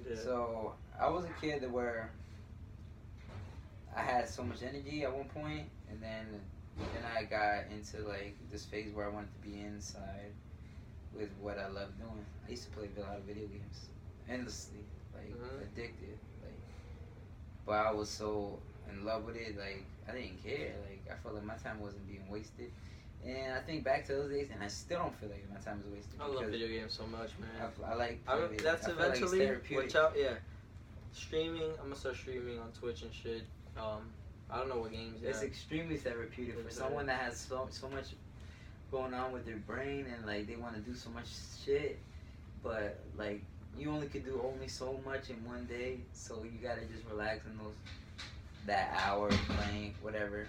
Yeah. So I was a kid where I had so much energy at one point, and then I got into like this phase where I wanted to be inside with what I love doing. I used to play a lot of video games endlessly, like addicted, like. But I was so in love with it, like I didn't care. Like I felt like my time wasn't being wasted, and I think back to those days, and I still don't feel like my time is wasted. I love video games so much, man. I like. That's I eventually. like watch out, yeah. Streaming. I'm gonna start streaming on Twitch and shit. I don't know what games. It's extremely therapeutic for someone that has so much going on with their brain, and like they want to do so much shit, but like you only could do so much in one day, so you gotta just relax in that hour playing whatever.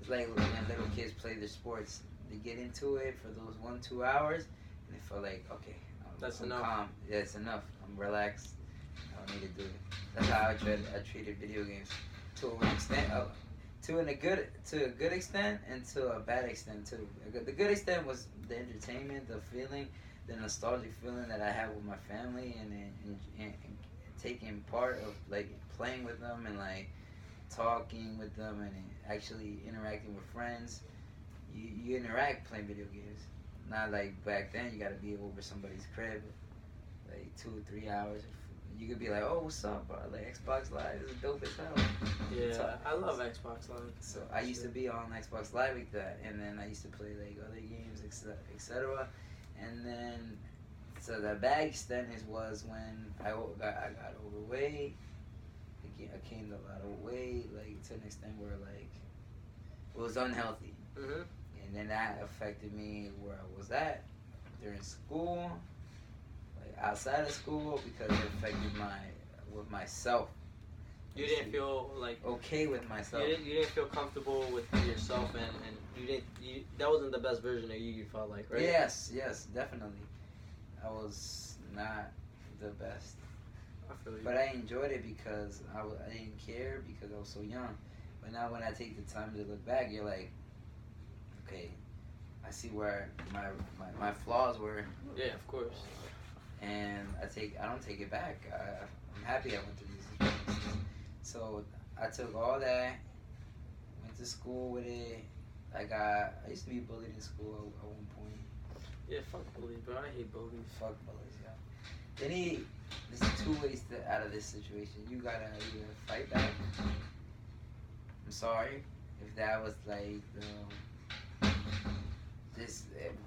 It's like when little kids play their sports, they get into it for those 1-2 hours, and they feel like, okay, that's I'm enough. Calm. Yeah, it's enough. I'm relaxed. I don't need to do it. That's how I treated video games to an extent. To a good extent, and to a bad extent too. The good extent was the entertainment, the feeling, the nostalgic feeling that I had with my family, and taking part of like playing with them and like talking with them and actually interacting with friends. You interact playing video games. Not like back then. You got to be over somebody's crib, like 2-3 hours. You could be like, oh, what's up, bro? Like, Xbox Live is dope as hell. Yeah, I love Xbox Live. So I used to be on Xbox Live like that, and then I used to play like other games, etc. And then, so the bad extent was when I got overweight. I gained a lot of weight, like to an extent where like it was unhealthy. And then that affected me where I was at during school. Outside of school, because it affected my with myself. You didn't feel like okay with myself. You didn't feel comfortable with yourself, and that wasn't the best version of you felt like, right? Yes, definitely. I was not the best. I feel you. But I enjoyed it because I didn't care because I was so young. But now when I take the time to look back, you're like, okay, I see where my flaws were. Yeah, of course. And I don't take it back. I'm happy I went through these experiences. So I took all that, went to school with it. I used to be bullied in school at one point. Yeah, fuck bullies, bro. I hate bullies. Fuck bullies, yeah. There's two ways out of this situation. You gotta either fight back. I'm sorry if that was like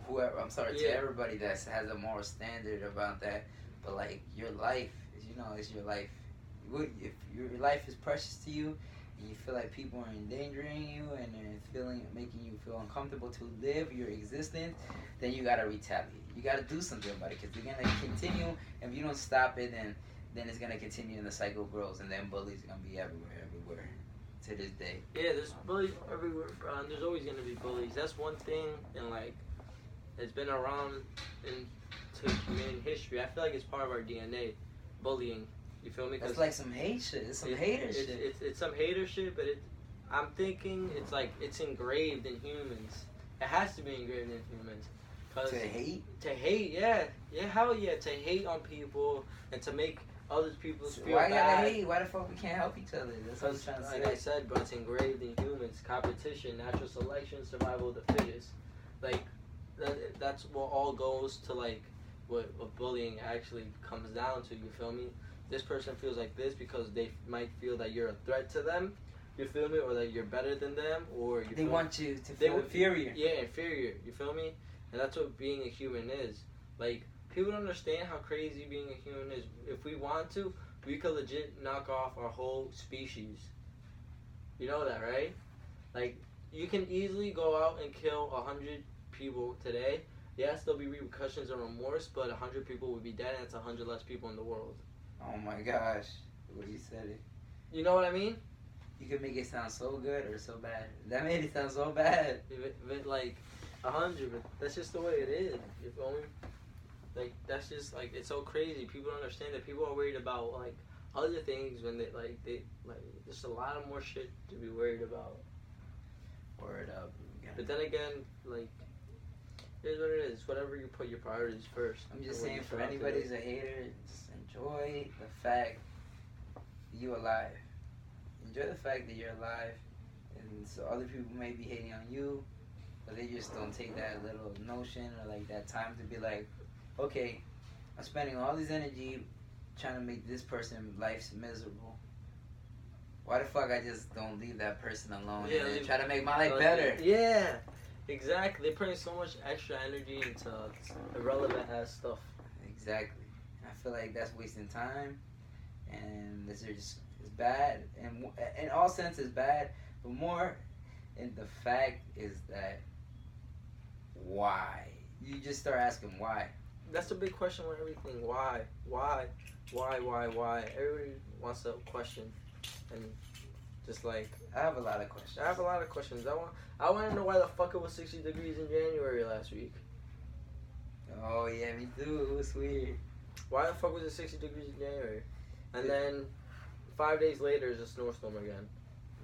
whoever. I'm sorry to everybody that has a moral standard about that. But like your life, it's your life. If your life is precious to you, and you feel like people are endangering you and they're making you feel uncomfortable to live your existence, then you gotta retaliate. You gotta do something about it because they're gonna continue. If you don't stop it, then it's gonna continue and the cycle grows, and then bullies are gonna be everywhere to this day. Yeah, there's bullies everywhere, bro. And there's always gonna be bullies. That's one thing, and like it's been around into human history. I feel like it's part of our DNA, bullying. You feel me? It's like some hate shit. It's some hater shit. It's some hater shit, but I'm thinking it's like it's engraved in humans. It has to be engraved in humans. To hate? To hate, yeah. Yeah, hell yeah. To hate on people and to make other people feel bad. Why bad. gotta hate? Why the fuck we can't help each other? That's what I'm trying to say. Like I said, but it's engraved in humans. Competition, natural selection, survival of the fittest. Like, that's what all goes to, like, what bullying actually comes down to. You feel me? This person feels like this because they might feel that you're a threat to them. You feel me? Or that you're better than them. Or they want you to feel inferior. Yeah, inferior. You feel me? And that's what being a human is. Like, people don't understand how crazy being a human is. If we want to, we could legit knock off our whole species. You know that, right? Like, you can easily go out and kill 100 people today. Yes, there'll be repercussions and remorse, but 100 people would be dead, and it's 100 less people in the world. Oh my gosh, what you said it. You know what I mean? You could make it sound so good or so bad. That made it sound so bad. Like 100, that's just the way it is. You feel me? Like that's just like it's so crazy. People don't understand that. People are worried about like other things when they there's a lot of more shit to be worried about. Word up. Yeah. But then again, like here's what it is. Whatever you put your priorities first. I'm just saying for anybody who's a hater, just enjoy the fact that you're alive. Enjoy the fact that you're alive, and so other people may be hating on you, but they just don't take that little notion or like that time to be like, okay, I'm spending all this energy trying to make this person life miserable. Why the fuck I just don't leave that person alone and try to make my life better? Yeah, exactly. They're putting so much extra energy into irrelevant ass stuff. Exactly. I feel like that's wasting time, and it's bad. And in all sense, it's bad. But more, in the fact is that why? You just start asking why. That's a big question with everything. Why? Everybody wants a question, and just like I have a lot of questions. I want to know why the fuck it was 60 degrees in January last week. Oh yeah, me too. It was weird. Why the fuck was it 60 degrees in January? And then 5 days later, it's a snowstorm again.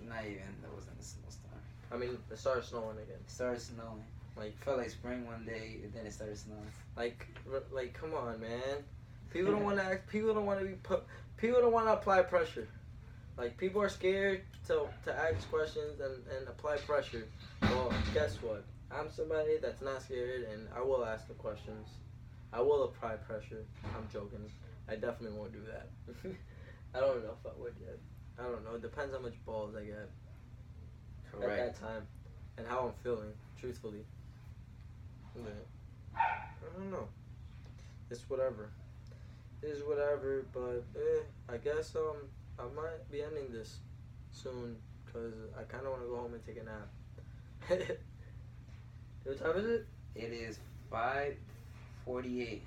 Not even. That wasn't a snowstorm. I mean, it started snowing again. It started snowing. Like, it felt like spring one day, and then it started snowing. Like, come on, man. People don't want to act. People don't want to be put. People don't want to apply pressure. Like, people are scared to ask questions and apply pressure. Well, guess what? I'm somebody that's not scared, and I will ask the questions. I will apply pressure. I'm joking. I definitely won't do that. I don't know if I would yet. I don't know. It depends how much balls I get. Correct. At that time. And how I'm feeling, truthfully. But, I don't know. It's whatever. It's whatever, but I guess I might be ending this soon because I kind of want to go home and take a nap. What time is it? It is 5:48.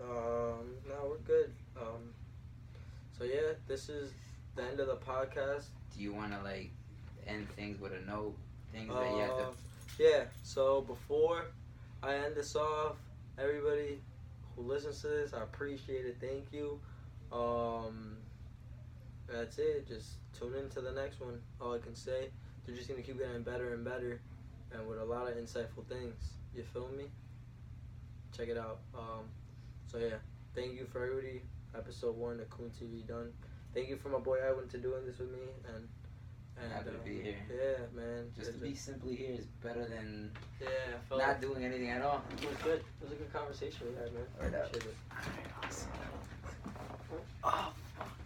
No, we're good. So yeah, this is the end of the podcast. Do you want to like end things with a note? Things that you have to. Yeah. So before I end this off, everybody who listens to this, I appreciate it. Thank you. That's it. Just tune in to the next one. All I can say, they're just gonna keep getting better and better, and with a lot of insightful things. You feel me? Check it out. So yeah, thank you for everybody. Episode 1 of Coon TV done. Thank you for my boy Edwin to doing this with me and Happy to be here. Yeah, man. Just to be simply here is better than I felt not doing anything at all. it was good. It was a good conversation we had, man. Right up. Appreciate it. Alright, awesome. Oh, fuck.